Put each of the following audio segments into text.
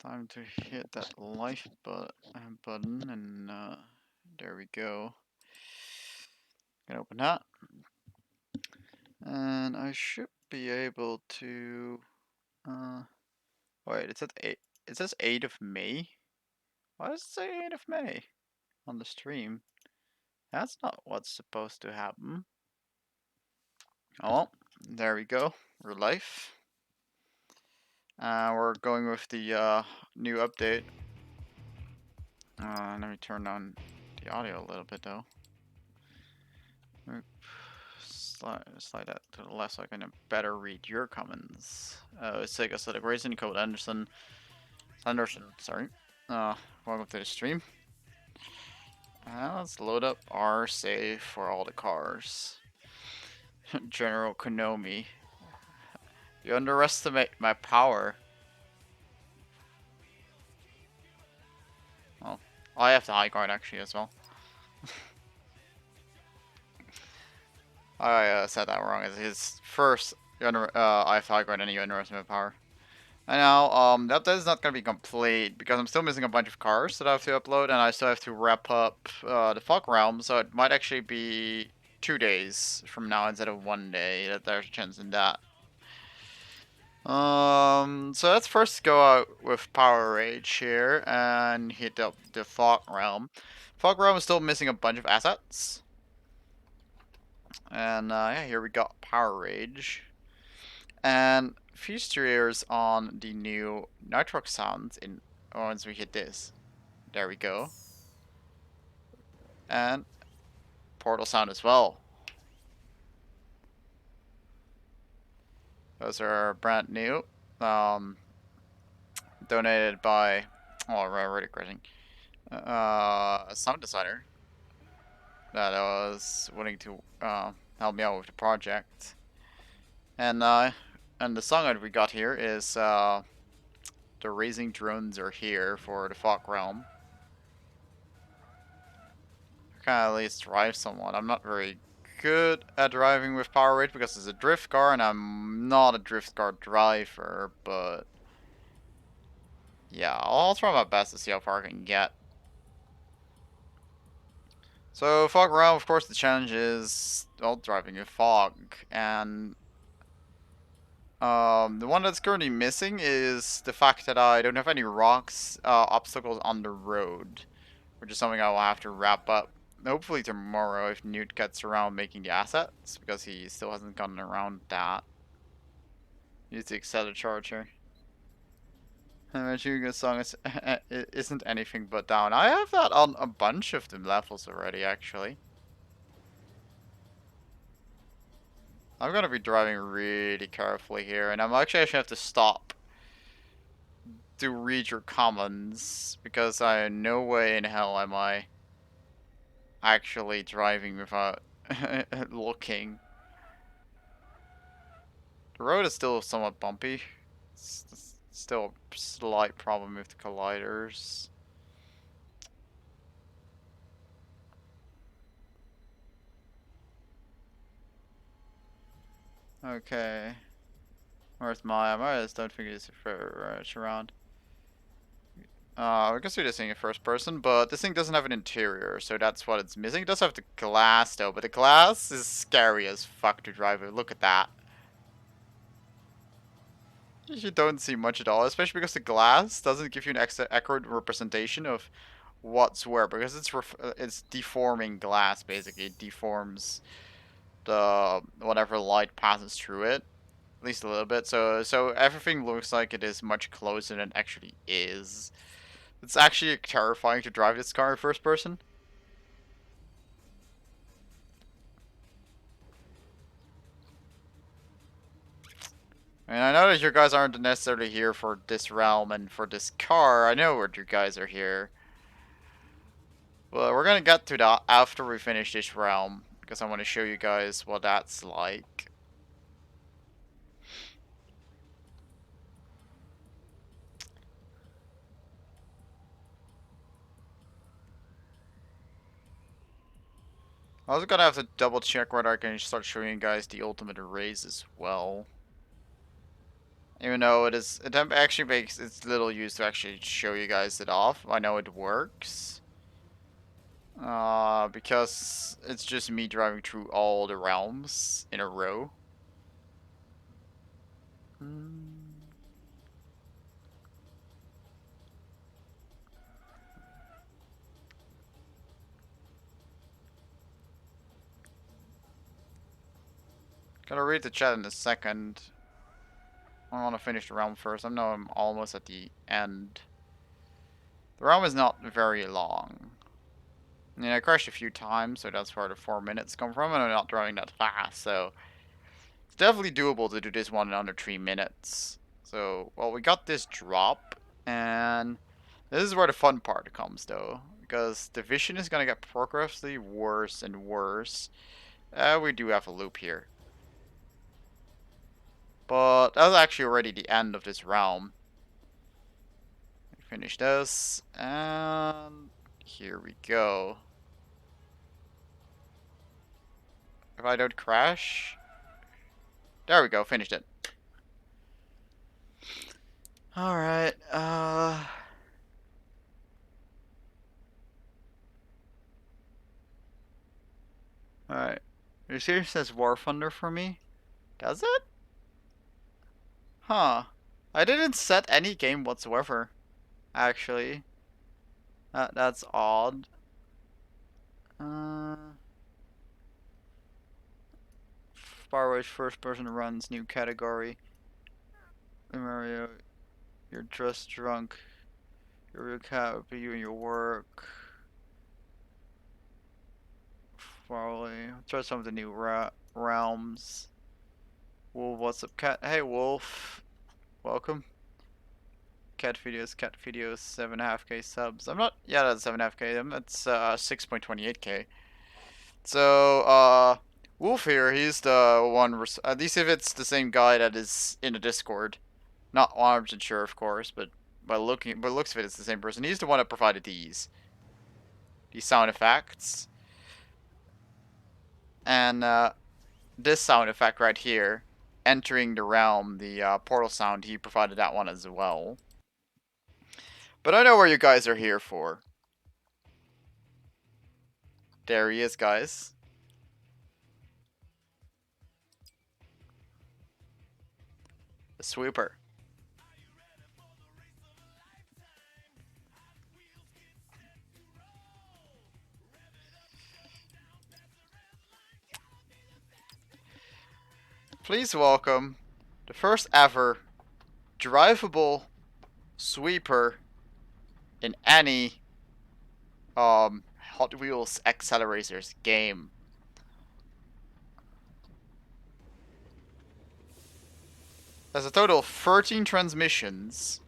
Time to hit that life button and there we go. Gonna open that. And I should be able to wait, it says 8th of May? Why does it say 8th of May on the stream? That's not what's supposed to happen. Oh, there we go. We're live. We're going with the new update. Let me turn on the audio a little bit though. Slide that to the left so I can better read your comments. It's like Aesthetic Racing, Code Anderson, sorry. Welcome to the stream. Let's load up our save for all the cars. General Konomi. You underestimate my power. Oh, I have the high card actually as well. I said that wrong. It's his first I have high card and you underestimate power. I know, that is not gonna be complete because I'm still missing a bunch of cars that I have to upload, and I still have to wrap up the Fog Realm, so it might actually be 2 days from now instead of 1 day that there's a chance in that. So let's first go out with Power Rage here and hit up the Fog Realm. Fog Realm is still missing a bunch of assets. And yeah, here we got Power Rage. And features on the new Nitrox sounds in once we hit this. There we go. And Portal sound as well. Those are brand new. Donated by already crashing. A sound designer that was willing to help me out with the project. And the song that we got here is The Raising Drones Are Here for the Fog Realm. Can at least drive somewhat. I'm not very good at driving with Power Rage because it's a drift car and I'm not a drift car driver, but yeah, I'll try my best to see how far I can get. So Fog Realm, of course the challenge is, well, driving with fog, and the one that's currently missing is the fact that I don't have any rocks, obstacles on the road, which is something I will have to wrap up hopefully tomorrow if Newt gets around making the assets, because he still hasn't gotten around that. Use the Acceleracer. My Sugar song isn't anything but down. I have that on a bunch of the levels already, actually. I'm gonna be driving really carefully here, and I'm actually have to stop to read your comments, because I no way in hell am I actually driving without looking. The road is still somewhat bumpy. It's still a slight problem with the colliders. Okay. Where's Maya? I just don't think it's around. We can do this thing in first person, but this thing doesn't have an interior, so that's what it's missing. It does have the glass though, but the glass is scary as fuck to drive with. Look at that. You don't see much at all, especially because the glass doesn't give you an accurate representation of what's where, because it's deforming glass basically. It deforms the whatever light passes through it, at least a little bit. So everything looks like it is much closer than it actually is. It's actually terrifying to drive this car in first person. And I know that you guys aren't necessarily here for this realm and for this car. I know what you guys are here. Well, we're gonna get to that after we finish this realm, because I want to show you guys what that's like. I was gonna have to double check whether I can start showing you guys the ultimate race as well. Even though it actually makes its little use to actually show you guys it off. I know it works. Because it's just me driving through all the realms in a row. Gotta read the chat in a second. I want to finish the realm first. I know I'm almost at the end. The realm is not very long. I mean, I crashed a few times, so that's where the 4 minutes come from, and I'm not driving that fast, so it's definitely doable to do this one in under 3 minutes. So, well, we got this drop, and this is where the fun part comes, though, because the vision is gonna get progressively worse and worse. We do have a loop here. But that's actually already the end of this realm. Finish this, and here we go. If I don't crash, there we go, finished it. Alright, alright. Your series says War Thunder for me? Does it? Huh. I didn't set any game whatsoever, actually. That's odd. Farway's first person runs new category. Mario, you're just drunk. Your real cat would be you and your work. Farley. Try some of the new realms. Wolf, what's up, cat? Hey, Wolf. Welcome. Cat videos, 7.5k subs. I'm not, yeah, that's 7.5k. That's 6.28k. So, Wolf here, he's the one, at least if it's the same guy that is in the Discord. Not 100% sure, of course, but by looks of it, it's the same person. He's the one that provided these sound effects. And, this sound effect right here, entering the realm, the portal sound, he provided that one as well. But I know where you guys are here for. There he is, guys. The sweeper. Please welcome the first ever drivable sweeper in any Hot Wheels Acceleracers game. There's a total of 13 transmissions.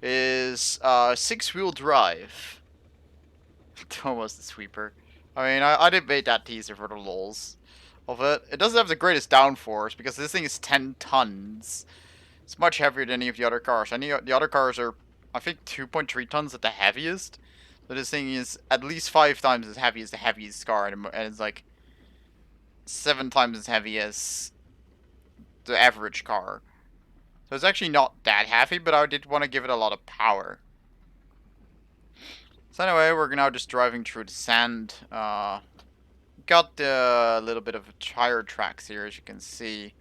Is 6-wheel drive. Almost the sweeper. I mean, I did make that teaser for the lols of it. It doesn't have the greatest downforce because this thing is 10 tons. It's much heavier than any of the other cars. The other cars are, I think, 2.3 tons at the heaviest. So this thing is at least 5 times as heavy as the heaviest car, and it's like 7 times as heavy as the average car. So it's actually not that heavy, but I did want to give it a lot of power. So anyway, we're now just driving through the sand. Got the little bit of tire tracks here, as you can see.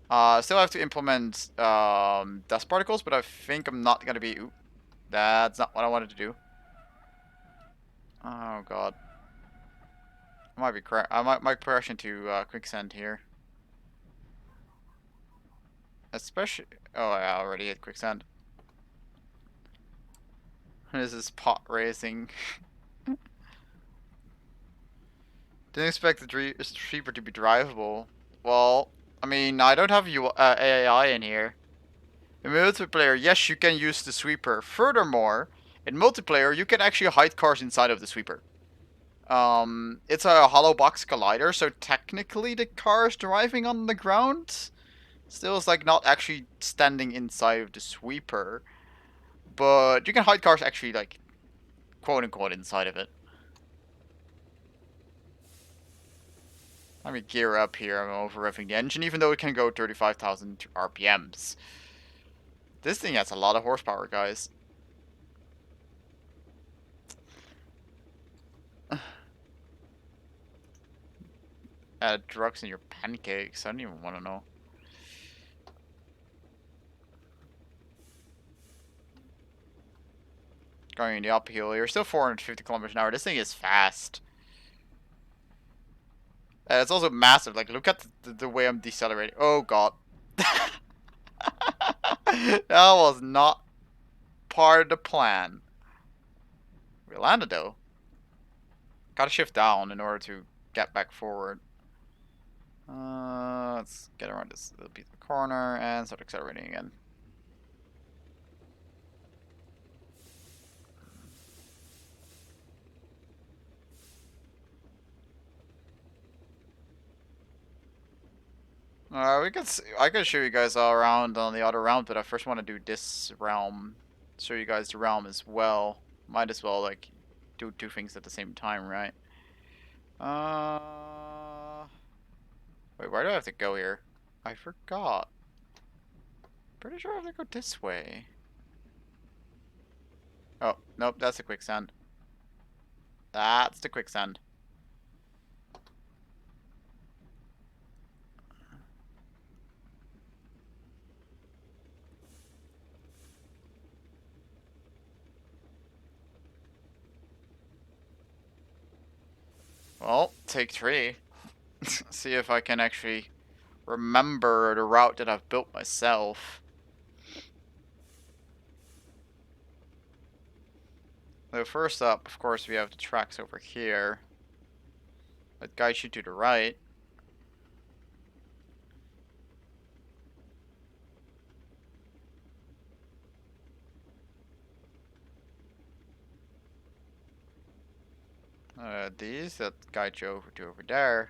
Still have to implement dust particles, but I think I'm not gonna be. Ooh, that's not what I wanted to do. Oh god, I might be I might crash into quicksand here. Especially, oh, I already hit quicksand. This is pot racing. Didn't expect the Reaper to be drivable. Well, I mean, I don't have AI in here. In multiplayer, yes, you can use the sweeper. Furthermore, in multiplayer, you can actually hide cars inside of the sweeper. It's a hollow box collider, so technically the car is driving on the ground. Still, it's like not actually standing inside of the sweeper. But you can hide cars actually, like, quote unquote, inside of it. Let me gear up here. I'm over-revving the engine, even though it can go 35,000 RPMs. This thing has a lot of horsepower, guys. Add drugs in your pancakes. I don't even want to know. Going in the uphill. You're still 450 kilometers an hour. This thing is fast. It's also massive. Like, look at the way I'm decelerating. Oh, God. That was not part of the plan. We landed, though. Gotta shift down in order to get back forward. Let's get around this little piece of the corner and start accelerating again. I could show you guys all around on the other realm, but I first want to do this realm. Show you guys the realm as well. Might as well like do two things at the same time, right? Wait, where do I have to go here? I forgot. Pretty sure I have to go this way. Oh, nope, that's the quicksand. That's the quicksand. Well, take 3. See if I can actually remember the route that I've built myself. So first up, of course, we have the tracks over here that guide you to the right. These that guide you over to over there.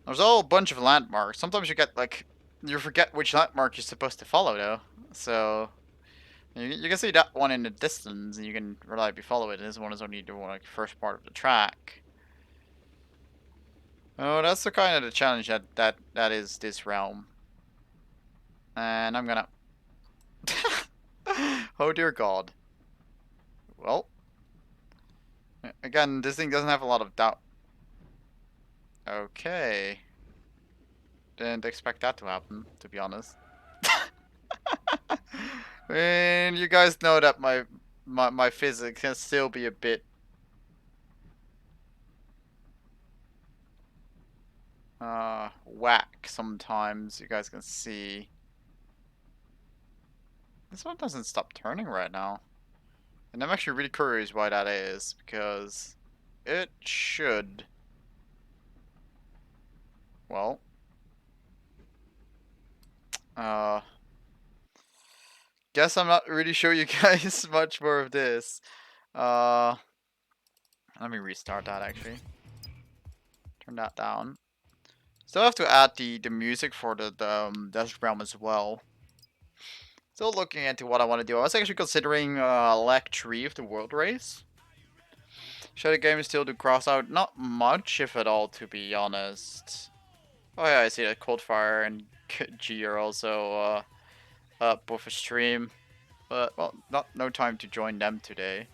There's a whole bunch of landmarks. Sometimes you get like you forget which landmark you're supposed to follow though. So you can see that one in the distance, and you can reliably follow it. This one is only the like first part of the track. Oh, that's the kind of the challenge that is this realm. And I'm gonna. Oh dear God. Well, again, this thing doesn't have a lot of doubt. Okay. Didn't expect that to happen, to be honest. And you guys know that my physics can still be a bit whack sometimes. You guys can see. This one doesn't stop turning right now. And I'm actually really curious why that is, because it should. Well, guess I'm not really showing you guys much more of this. Let me restart that actually. Turn that down. Still have to add the music for the Desert Realm as well. Still looking into what I want to do. I was actually considering leg 3 of the World Race. Should the game still do cross out? Not much, if at all, to be honest. Oh yeah, I see that Coldfire and G are also up with a stream. But, well, no time to join them today.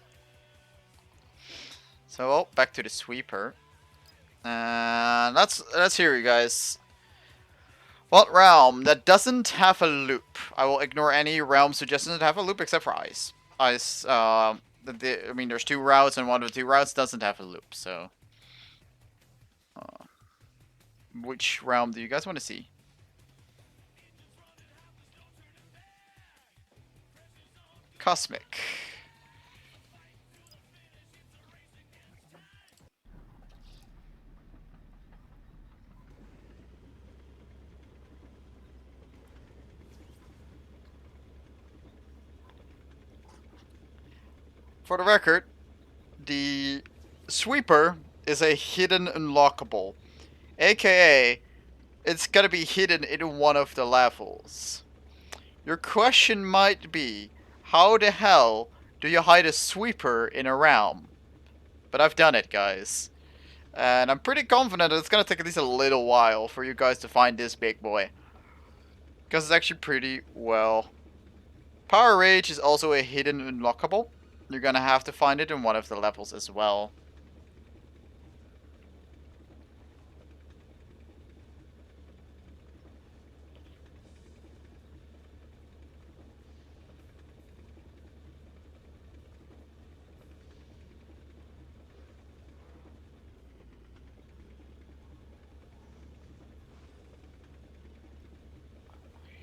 So, well, back to the sweeper. And let's hear you guys. What realm that doesn't have a loop? I will ignore any realm suggestions that have a loop except for ice. Ice, I mean, there's 2 routes, and one of the 2 routes doesn't have a loop, so. Which realm do you guys want to see? Cosmic. For the record, the sweeper is a hidden unlockable. AKA, it's gonna be hidden in one of the levels. Your question might be, how the hell do you hide a sweeper in a realm? But I've done it, guys. And I'm pretty confident that it's gonna take at least a little while for you guys to find this big boy. Because it's actually pretty well. Power Rage is also a hidden unlockable. You're gonna have to find it in one of the levels as well.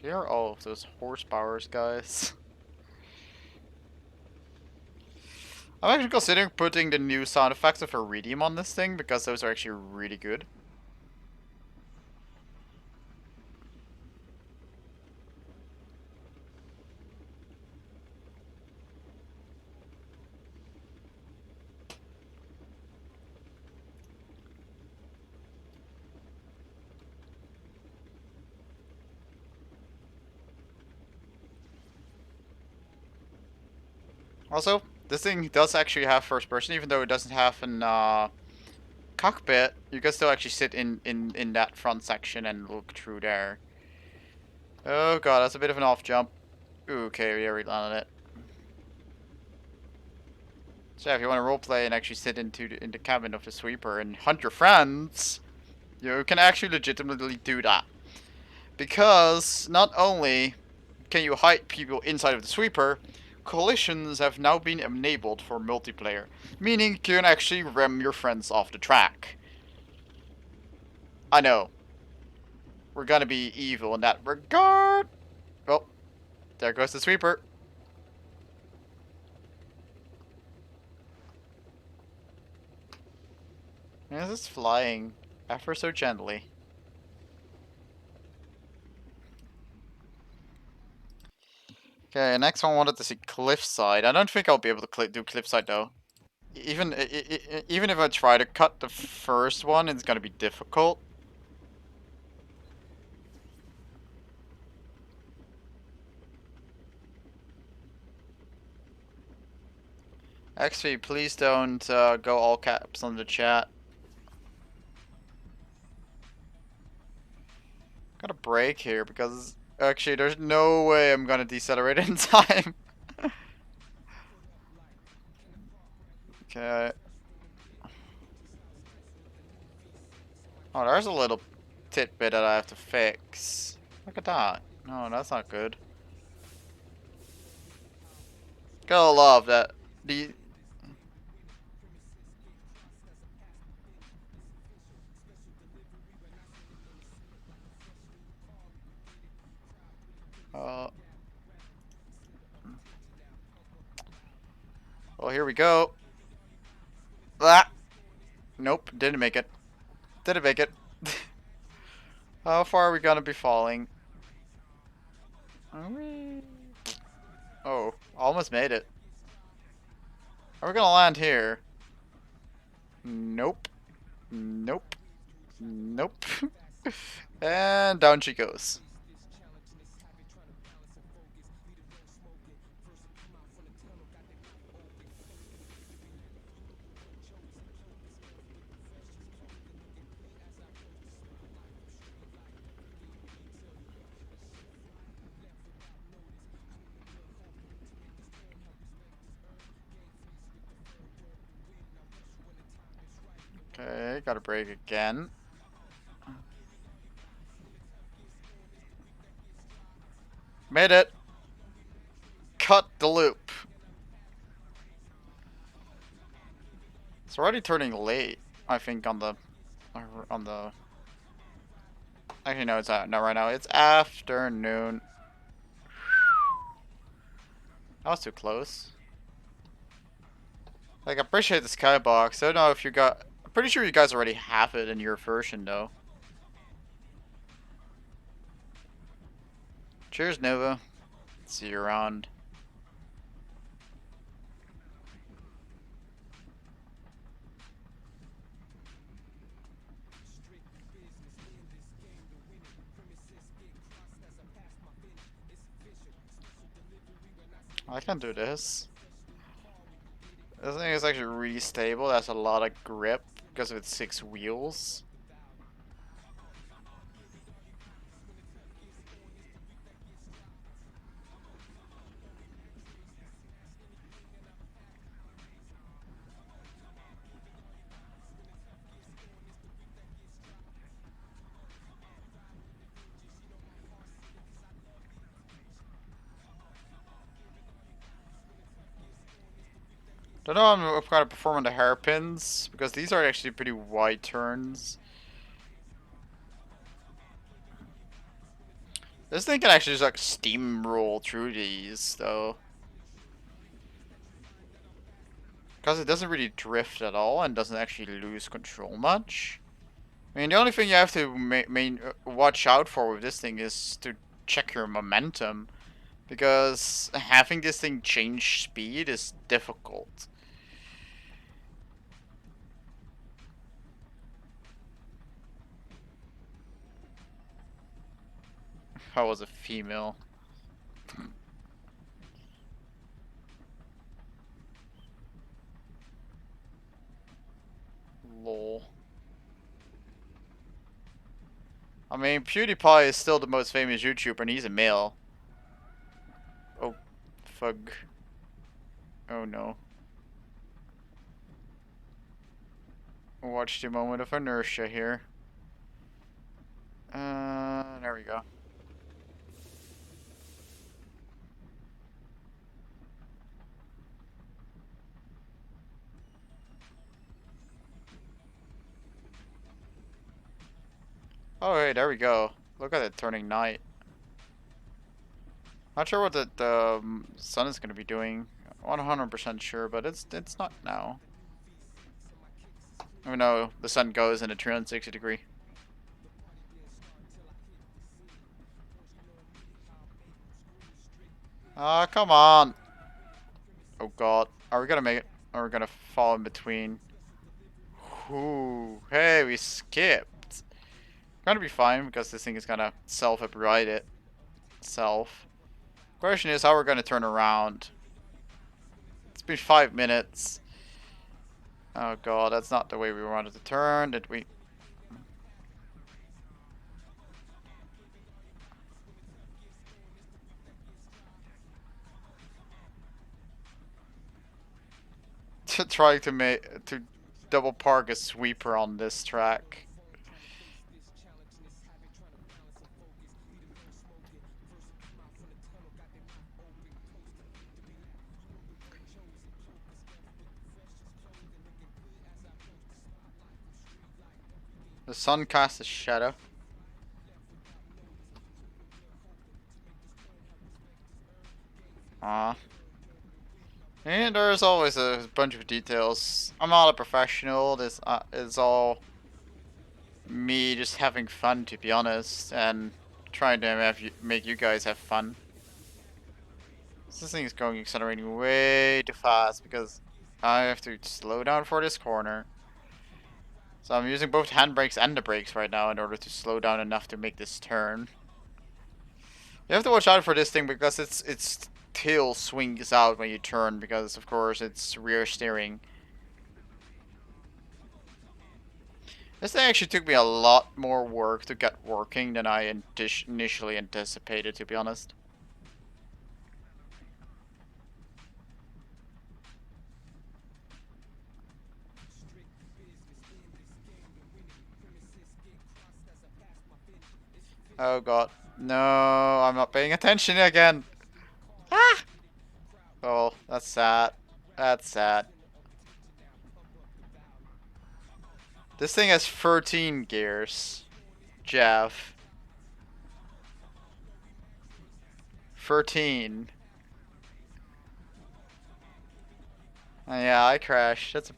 Here are all of those horsepowers, guys. I'm actually considering putting the new sound effects of Iridium on this thing because those are actually really good. Also, this thing does actually have first person, even though it doesn't have an cockpit. You can still actually sit in that front section and look through there. Oh god, that's a bit of an off jump. Okay, yeah, we landed it. So yeah, if you want to roleplay and actually sit in the cabin of the sweeper and hunt your friends, you can actually legitimately do that. Because not only can you hide people inside of the sweeper, collisions have now been enabled for multiplayer, meaning you can actually ram your friends off the track. I know, we're gonna be evil in that regard. Oh, there goes the sweeper. This is flying ever so gently. Okay, next one wanted to see cliffside. I don't think I'll be able to do cliffside though. Even if I try to cut the first one, it's gonna be difficult. Actually, please don't go all caps on the chat. Got a break here because actually there's no way I'm gonna decelerate in time. Okay. Oh, there's a little tidbit that I have to fix. Look at that. No, that's not good. Gotta love that. The uh. Well, here we go. Ah. Nope, didn't make it. Didn't make it. How far are we gonna be falling? Are we? Oh, almost made it. Are we gonna land here? Nope. Nope. Nope. And down she goes. Okay, gotta brake again. Made it. Cut the loop. It's already turning late, I think, on the actually no, it's not right now. It's afternoon. That was too close. Like, I appreciate the skybox. I don't know if you got. I'm pretty sure you guys already have it in your version, though. Cheers, Nova. See you around. I can do this. This thing is actually really stable. That's a lot of grip. because of its 6 wheels. Don't know how I'm gonna perform on the hairpins, because these are actually pretty wide turns. This thing can actually just like steamroll through these, though. Because it doesn't really drift at all and doesn't actually lose control much. I mean, the only thing you have to watch out for with this thing is to check your momentum. Because having this thing change speed is difficult. If I was a female. Lol. I mean, PewDiePie is still the most famous YouTuber and he's a male. Oh, fug. Oh no. Watch the moment of inertia here. There we go. Oh, hey, there we go. Look at it turning night. Not sure what the sun is going to be doing. 100% sure, but it's not now. Oh no, the sun goes in a 360-degree. Ah, come on. Oh god. Are we gonna make it? Or are we gonna fall in between? Ooh. Hey, we skipped. Gonna be fine because this thing is gonna self-upright itself. Question is how we're gonna turn around. It's been 5 minutes. Oh god, that's not the way we wanted to turn, did we? To try to double park a sweeper on this track. The sun casts a shadow. And there's always a bunch of details. I'm not a professional. This is all me just having fun, to be honest, and trying to make you guys have fun. This thing is going accelerating way too fast because I have to slow down for this corner. So I'm using both handbrakes and the brakes right now in order to slow down enough to make this turn. You have to watch out for this thing because its tail swings out when you turn because of course it's rear steering. This thing actually took me a lot more work to get working than I initially anticipated, to be honest. Oh god. No, I'm not paying attention again. Ah! Oh, that's sad. That's sad. This thing has 13 gears. Jeff. 13. Yeah, I crashed. That's a...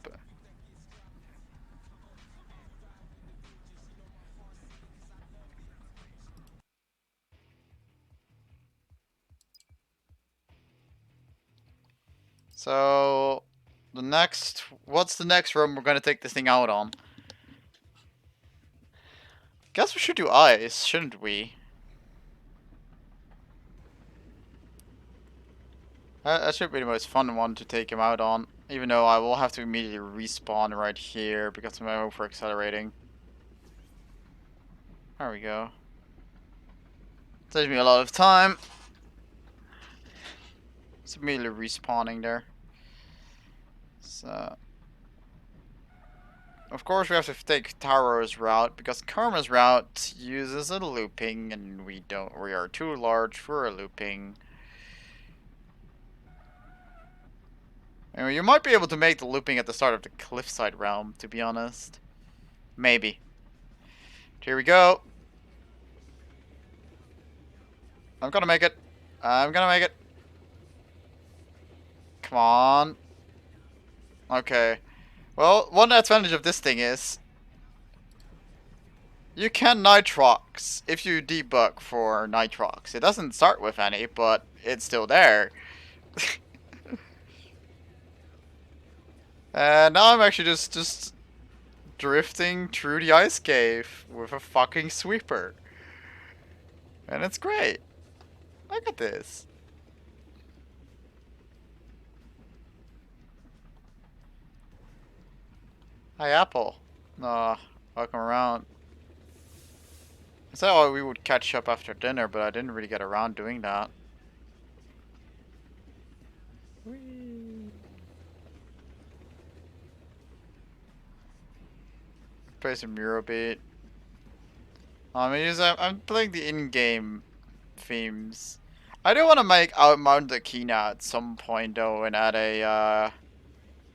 So, what's the next room we're gonna take this thing out on? Guess we should do ice, shouldn't we? That should be the most fun one to take him out on. Even though I will have to immediately respawn right here because of my over accelerating. There we go. Saves me a lot of time. It's immediately respawning there. So, of course we have to take Taro's route because Karma's route uses a looping and we are too large for a looping. Anyway, you might be able to make the looping at the start of the cliffside realm, to be honest. Maybe. Here we go. I'm gonna make it. I'm gonna make it. Come on. Okay. Well, one advantage of this thing is you can nitrox if you debug for nitrox. It doesn't start with any, but it's still there. And now I'm actually just drifting through the ice cave with a fucking sweeper. And it's great. Look at this. Hi, Apple. Welcome around. I said oh, we would catch up after dinner, but I didn't really get around doing that. Whee. Play some Eurobeat. I'm playing the in-game themes. I do want to make Outmount the Kina at some point though, and add a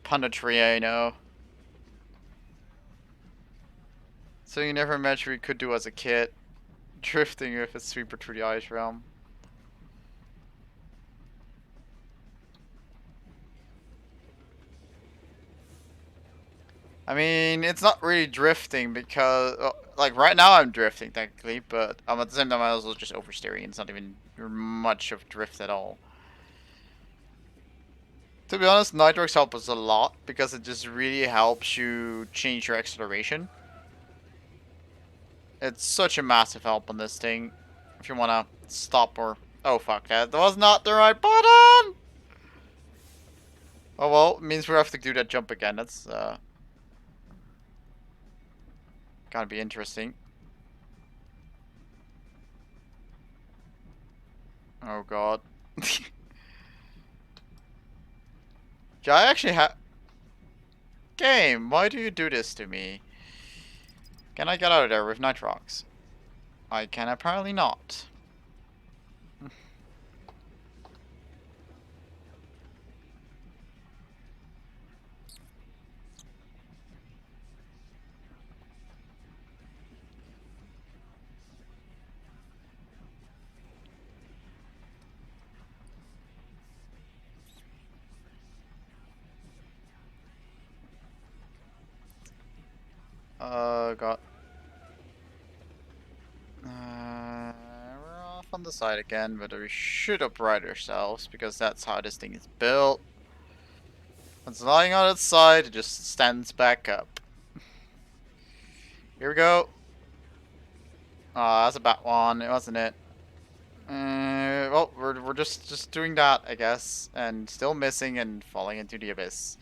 Panatriano. So you never imagine we could do as a kid, drifting with a sweeper through the ice realm. I mean, it's not really drifting because, like, right now I'm drifting technically, but at the same time I also just oversteering. It's not even much of drift at all. To be honest, Nitrox helps us a lot because it just really helps you change your acceleration. It's such a massive help on this thing. If you want to stop or... Oh, fuck, that was not the right button! Oh, well, it means we have to do that jump again. That's, gotta be interesting. Oh, God. Yeah, I actually have... Game, why do you do this to me? Can I get out of there with Nitrox? I can apparently not. God. We're off on the side again, but we should upright ourselves because that's how this thing is built. When it's lying on its side, it just stands back up. Here we go. That's a bad one, wasn't it? Well, we're just doing that, I guess, and still missing and falling into the abyss.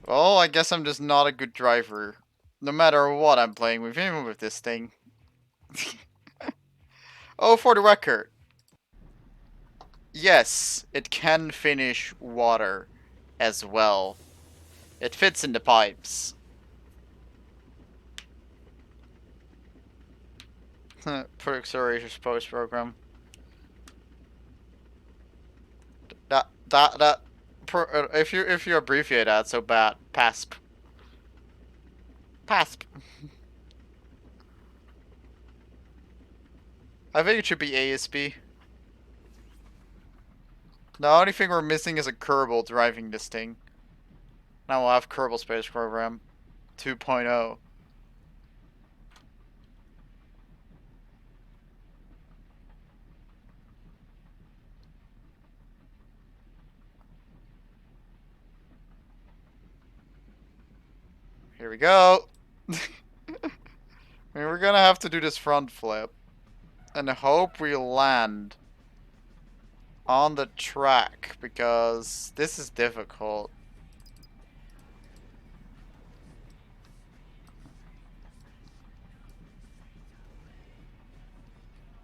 Well, I guess I'm just not a good driver. No matter what I'm playing with, even with this thing. Oh, for the record. Yes, it can finish water as well. It fits in the pipes. For Acceleracer's post program. If you abbreviate that so bad, PASP. PASP. I think it should be ASP. The only thing we're missing is a Kerbal driving this thing. Now we'll have Kerbal Space Program 2.0. Here we go. I mean, we're gonna have to do this front flip. And hope we land on the track, because this is difficult.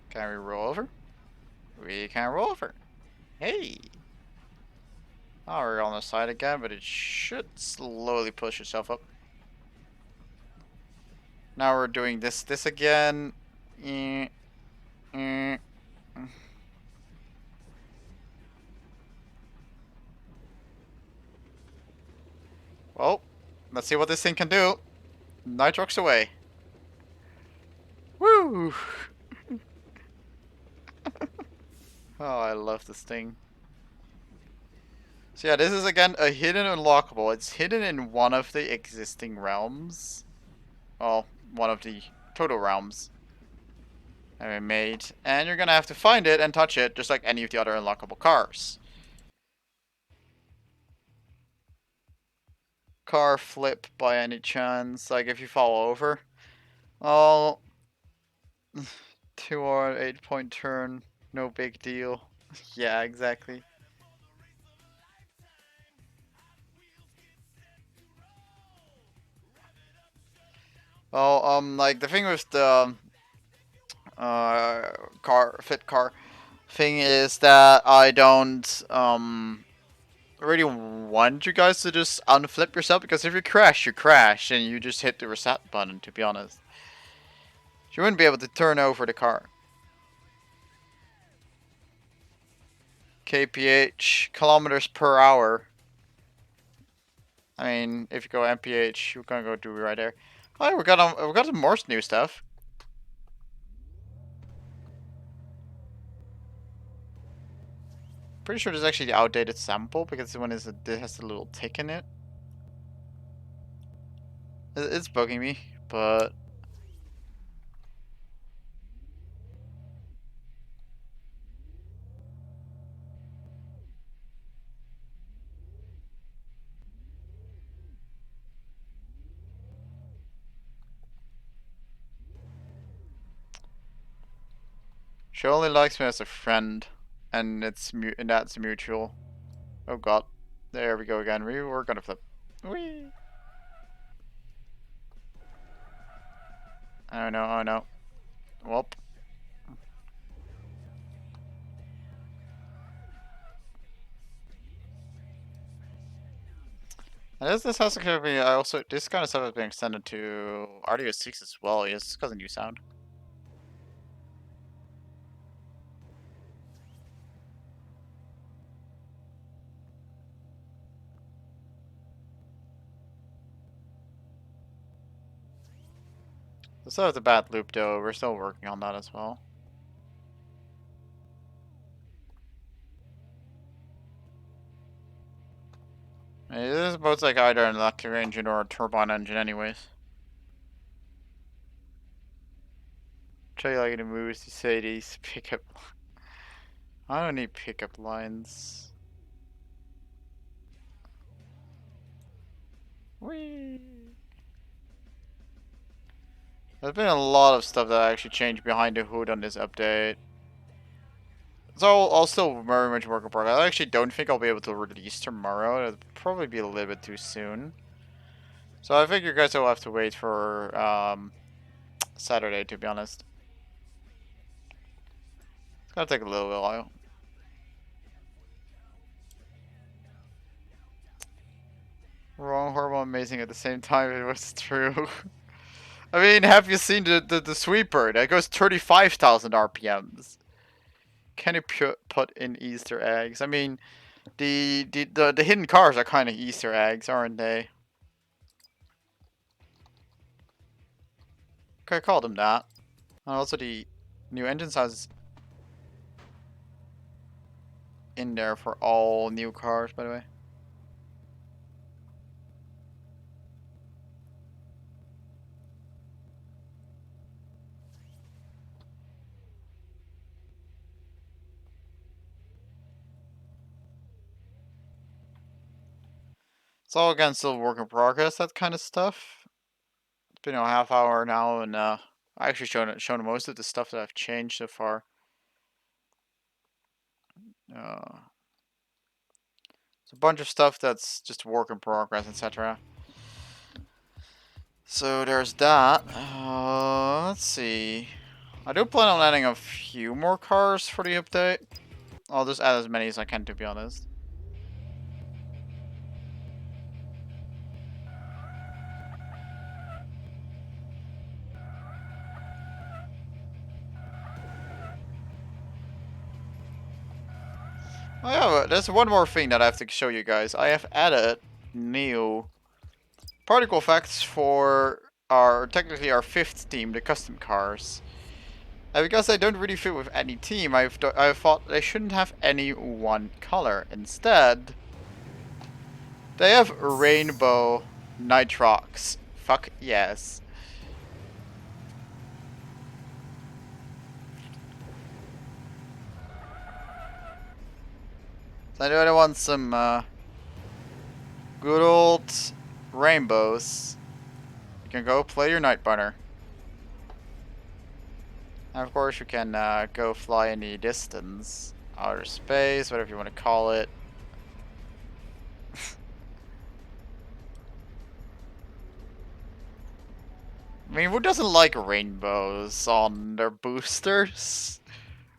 Can we roll over? We can roll over. Hey! Oh, we're on the side again, but it should slowly push itself up. Now we're doing this again. Eh, eh. Well, let's see what this thing can do. Nitrox away. Woo! Oh, I love this thing. So yeah, this is again a hidden unlockable. It's hidden in one of the existing realms. Well, one of the total realms that we made. And you're gonna have to find it and touch it, just like any of the other unlockable cars. Car flip by any chance? Like if you fall over? Oh, 2 or 8-point turn. No big deal. Yeah, exactly. Well, like the thing with the car thing is that I don't really want you guys to just unflip yourself, because if you crash and you just hit the reset button, to be honest. You wouldn't be able to turn over the car. kph, kilometers per hour. I mean, if you go mph, you're gonna go do right there. Oh, we got some more new stuff. Pretty sure there's actually the outdated sample, because the one is it has a little tick in it. It's bugging me, but she only likes me as a friend, and that's mutual. Oh god, there we go again. We were gonna flip. Whee! Oh no, oh no. Whoop. And this has to be also this kind of stuff has been extended to Audio 6 as well. Yes, because of new sound. The stuff with the bad loop though, we're still working on that as well. I mean, this is both like either an electric engine or a turbine engine anyways. Tell you like in the movies to say these pickup. I don't need pickup lines. Whee! There's been a lot of stuff that actually changed behind the hood on this update. So I'll still very much work in progress. I actually don't think I'll be able to release tomorrow. It'll probably be a little bit too soon. So I think you guys will have to wait for Saturday, to be honest. It's gonna take a little while. Wrong, horrible, amazing at the same time. It was true. I mean, have you seen the sweeper? That goes 35,000 RPMs. Can you put in Easter eggs? I mean, the hidden cars are kind of Easter eggs, aren't they? Could I call them that? And also the new engine size in there for all new cars, by the way. It's all again still work in progress, that kind of stuff. It's been a half hour now, and I actually shown most of the stuff that I've changed so far. It's a bunch of stuff that's just work in progress, etc. So there's that. Let's see. I do plan on adding a few more cars for the update. I'll just add as many as I can, to be honest. Oh yeah, but there's one more thing that I have to show you guys. I have added new particle effects for technically our 5th team, the custom cars. And because I don't really fit with any team, I thought they shouldn't have any one color. Instead, they have rainbow nitrox. Fuck yes. So I really want some good old rainbows. You can go play your night runner. And of course you can go fly in the distance. Outer space, whatever you want to call it. I mean, who doesn't like rainbows on their boosters?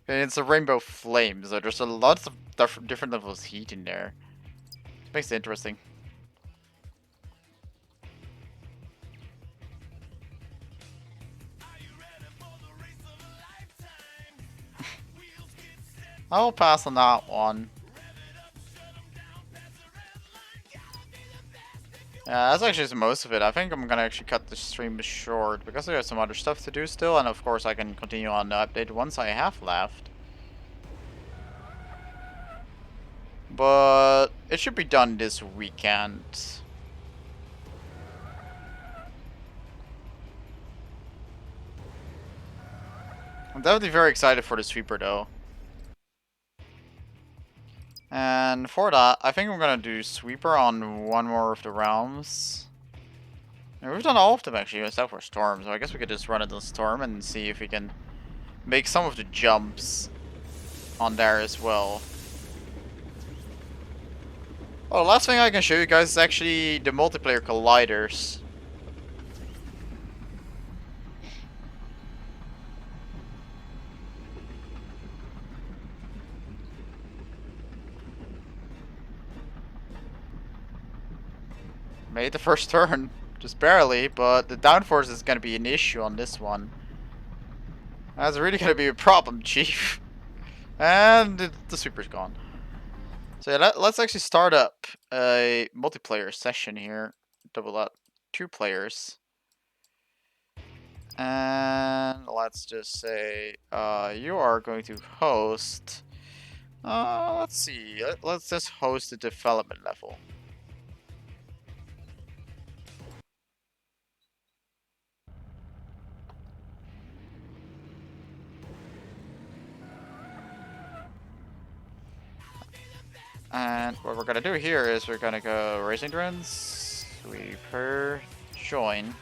And it's a rainbow flame, so there's a lot of different levels of heat in there. It makes it interesting. I'll pass on that one. Yeah, that's actually most of it. I think I'm gonna actually cut the stream short because I got some other stuff to do still, and of course I can continue on the update once I have left. But it should be done this weekend. I'm definitely very excited for the sweeper though. And for that, I think I'm gonna do sweeper on one more of the realms. And we've done all of them actually, except for storm, so I guess we could just run it on storm and see if we can make some of the jumps on there as well. Oh, the last thing I can show you guys is actually the multiplayer colliders. Made the first turn, just barely, but the downforce is gonna be an issue on this one. That's really gonna be a problem, Chief. And the sweeper's gone. So yeah, let's actually start up a multiplayer session here. Double up 2 players. And let's just say you are going to host. Let's see. Let's just host the development level. And what we're gonna do here is we're gonna go racing drones, sweeper, join.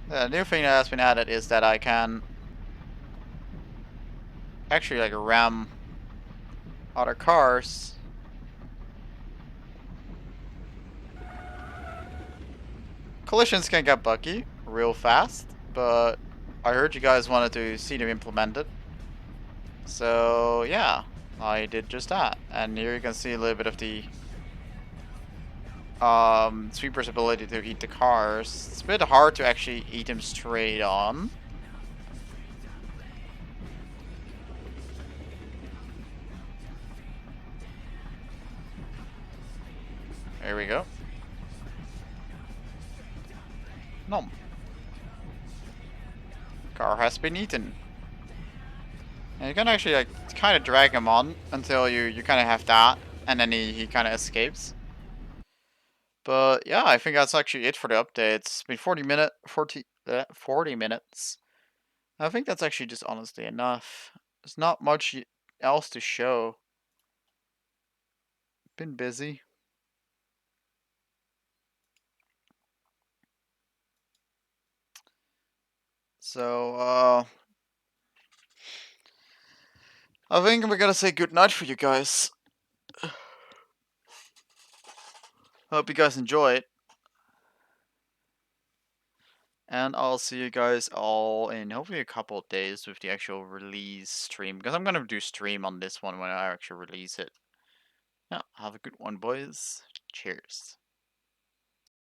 The new thing that has been added is that I can actually like ram other cars. Collisions can get buggy real fast, but I heard you guys wanted to see them implemented. So yeah, I did just that. And here you can see a little bit of the sweeper's ability to eat the cars. It's a bit hard to actually eat them straight on. There we go. Nom. Car has been eaten. And you can actually like kind of drag him on until you kind of have that, and then he kind of escapes. But yeah, I think that's actually it for the update. It's been 40 that 40 minutes. I think that's actually just honestly enough. There's not much else to show. Been busy. So, I think we're gonna say good night for you guys. Hope you guys enjoy it. And I'll see you guys all in hopefully a couple of days with the actual release stream. Because I'm gonna do stream on this one when I actually release it. Yeah, have a good one, boys. Cheers.